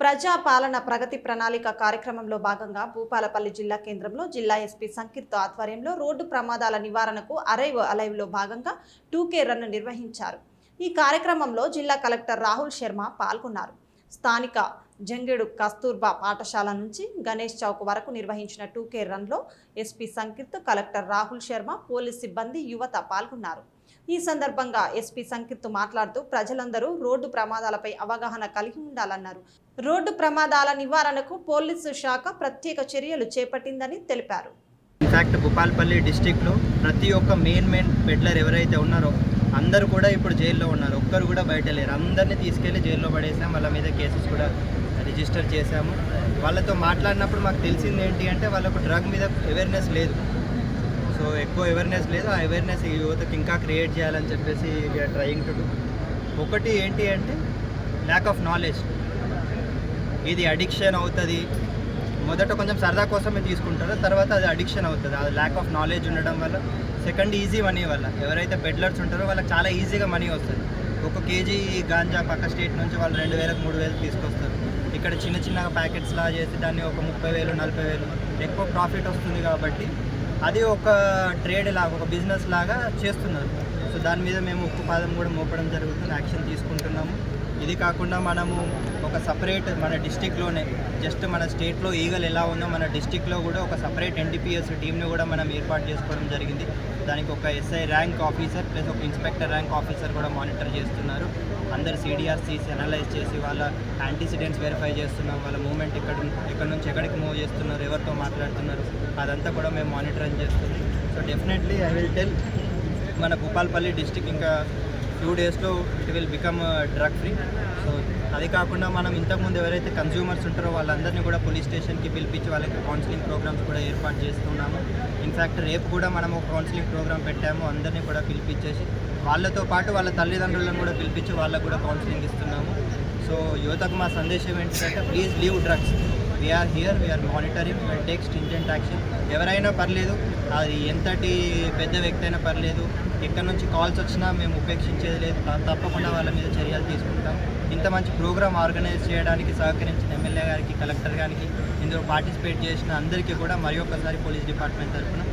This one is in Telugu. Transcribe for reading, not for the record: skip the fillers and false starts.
ప్రజా పాలన ప్రగతి ప్రణాళిక కార్యక్రమంలో భాగంగా భూపాలపల్లి జిల్లా కేంద్రంలో జిల్లా ఎస్పీ సంకీర్త్ ఆధ్వర్యంలో రోడ్డు ప్రమాదాల నివారణకు అరైవ్ అలైవ్లో భాగంగా 2K రన్ నిర్వహించారు. ఈ కార్యక్రమంలో జిల్లా కలెక్టర్ రాహుల్ శర్మ పాల్గొన్నారు. స్థానిక జంగేడు కస్తూర్బా పాఠశాల నుంచి గణేష్ చౌక్ వరకు నిర్వహించిన 2K రన్లో SP Sankeerth, collector Rahul Sharma, police సిబ్బంది, యువత పాల్గొన్నారు. ఈ సందర్భంగా ఎస్పీ సంకీర్త్ మాట్లాడుతూ ప్రజలందరూ రోడ్డు ప్రమాదాలపై అవగాహన కలిగి ఉండాలన్నారు. రోడ్డు ప్రమాదాల నివారణకు పోలీసు శాఖ ప్రత్యేక చర్యలు చేపట్టిందని తెలిపారు. ఇన్ఫాక్ట్ భూపాలపల్లి డిస్ట్రిక్ట్లో ప్రతి ఒక్క మెయిన్ పెడ్లర్ ఎవరైతే ఉన్నారో అందరూ కూడా ఇప్పుడు జైల్లో ఉన్నారు. ఒక్కరు కూడా బయట లేరు. అందరినీ తీసుకెళ్లి జైల్లో పడేసాం. వాళ్ళ మీద కేసెస్ కూడా రిజిస్టర్ చేశాము. వాళ్ళతో మాట్లాడినప్పుడు మాకు తెలిసింది ఏంటి అంటే వాళ్ళకు డ్రగ్ మీద అవేర్నెస్ లేదు. సో ఎక్కువ అవేర్నెస్ లేదు. ఆ అవేర్నెస్ ఈ యువతకు ఇంకా క్రియేట్ చేయాలని చెప్పేసి వీఆర్ ట్రయింగ్ టు డూ. ఒకటి ఏంటి అంటే ల్యాక్ ఆఫ్ నాలెడ్జ్. ఇది అడిక్షన్ అవుతుంది. మొదట కొంచెం సరదా కోసమే తీసుకుంటారో తర్వాత అది అడిక్షన్ అవుతుంది. అది ల్యాక్ ఆఫ్ నాలెడ్జ్ ఉండడం వల్ల. సెకండ్ ఈజీ మనీ వల్ల. ఎవరైతే బెడ్లర్స్ ఉంటారో వాళ్ళకి చాలా ఈజీగా మనీ వస్తుంది. ఒక కేజీ గాంజా పక్క స్టేట్ నుంచి వాళ్ళు 2,000, 3,000 తీసుకొస్తారు. ఇక్కడ చిన్న చిన్న ప్యాకెట్స్లా చేసి దాన్ని ఒక 30,000, 40,000 ఎక్కువ ప్రాఫిట్ వస్తుంది కాబట్టి అది ఒక ట్రేడ్ లాగా, ఒక బిజినెస్ లాగా చేస్తున్నారు. సో దాని మీద మేము ఉక్కు పాదం కూడా మోపడం జరుగుతుంది. యాక్షన్ తీసుకుంటున్నాము. ఇది కాకుండా మనము ఒక సపరేట్ మన డిస్టిక్లోనే జస్ట్ మన స్టేట్లో ఈగల్ ఎలా ఉందో మన డిస్టిక్లో కూడా ఒక సపరేట్ NDPS టీమ్ని కూడా మనం ఏర్పాటు చేసుకోవడం జరిగింది. దానికి ఒక SI ర్యాంక్ ఆఫీసర్ ప్లస్ ఒక ఇన్స్పెక్టర్ ర్యాంక్ ఆఫీసర్ కూడా మానిటర్ చేస్తున్నారు. అందరు CDRCs అనలైజ్ చేసి వాళ్ళ యాంటీసిడెంట్స్ వెరిఫై చేస్తున్నాం. వాళ్ళ మూవ్మెంట్ ఎక్కడి నుంచి ఎక్కడికి మూవ్ చేస్తున్నారు, ఎవరితో మాట్లాడుతున్నారు, అదంతా కూడా మేము మానిటరింగ్ చేస్తున్నాం. So definitely I will tell మన భూపాలపల్లి డిస్టిక్ ఇంకా ఫ్యూ డేస్లో it will become drug free. So అది కాకుండా మనం ఇంతకుముందు ఎవరైతే కన్జ్యూమర్స్ ఉంటారో వాళ్ళందరినీ కూడా పోలీస్ స్టేషన్కి పిలిపించి వాళ్ళకి కౌన్సిలింగ్ ప్రోగ్రామ్స్ కూడా ఏర్పాటు చేస్తున్నాము. ఇన్ఫ్యాక్ట్ రేపు కూడా మనం ఒక కౌన్సిలింగ్ ప్రోగ్రామ్ పెట్టాము. అందరినీ కూడా పిలిపించేసి వాళ్ళతో పాటు వాళ్ళ తల్లిదండ్రులను కూడా పిలిపించి వాళ్ళకు కూడా కౌన్సిలింగ్ ఇస్తున్నాము. సో యువతకు మా సందేశం ఏంటంటే please leave drugs. We're here, we're monitoring, we're take stringent action. ఎవరైనా పర్లేదు, అది ఎంతటి పెద్ద వ్యక్తి అయినా పర్లేదు, ఎక్కడి నుంచి కాల్స్ వచ్చినా మేము ఉపేక్షించేది లేదు. తప్పకుండా వాళ్ళ మీద చర్యలు తీసుకుంటాం. ఇంత మంచి ప్రోగ్రామ్ ఆర్గనైజ్ చేయడానికి సహకరించిన ఎమ్మెల్యే గారికి, కలెక్టర్ గారికి, ఇందులో పార్టిసిపేట్ చేసిన అందరికీ కూడా మరి ఒక్కసారి పోలీస్ డిపార్ట్మెంట్ తరఫున